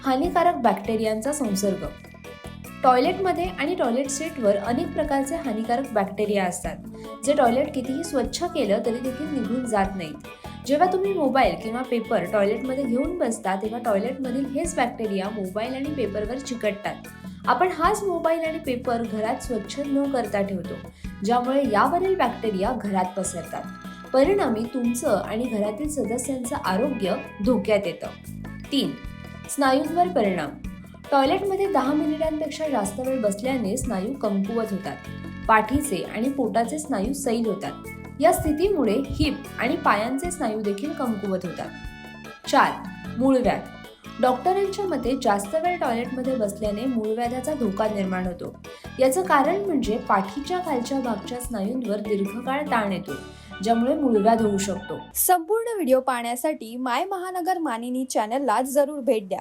हानिकारक बॅक्टेरियांचा संसर्ग. टॉयलेटमध्ये आणि टॉयलेट सीटवर अनेक प्रकारचे हानिकारक बॅक्टेरिया असतात, जे टॉयलेट कितीही स्वच्छ केलं तरी देखील निघून जात नाहीत. जेव्हा तुम्ही मोबाईल किंवा पेपर टॉयलेटमध्ये घेऊन बसता, तेव्हा टॉयलेटमधील हेच बॅक्टेरिया मोबाईल आणि पेपरवर चिकटतात. आपण हाच मोबाईल आणि पेपर घरात स्वच्छ न करता ठेवतो, ज्यामुळे यावरील बॅक्टेरिया घरात पसरतात. परिणामी तुमचं आणि घरातील सदस्यांचं आरोग्य धोक्यात येतं. 3. स्नायूंवर परिणाम. टॉयलेटमध्ये 10 मिनिटांपेक्षा जास्त वेळ बसल्याने स्नायू कमकुवत होतात. पाठीचे आणि पोटाचे स्नायू सैल होतात. या स्थितीमुळे हिप आणि पायांचे स्नायू देखील कमकुवत होतात. 4. मूळव्याध. डॉक्टरांच्या मते जास्त वेळ टॉयलेटमध्ये बसल्याने मूळव्याधाचा धोका निर्माण होतो. याचं कारण म्हणजे पाठीच्या खालच्या भागच्या स्नायूंवर दीर्घकाळ ताण येतो, ज्यामुळे मूळव्याध होऊ शकतो. संपूर्ण व्हिडिओ पाहण्यासाठी माय महानगर मानिनी चॅनलला जरूर भेट द्या.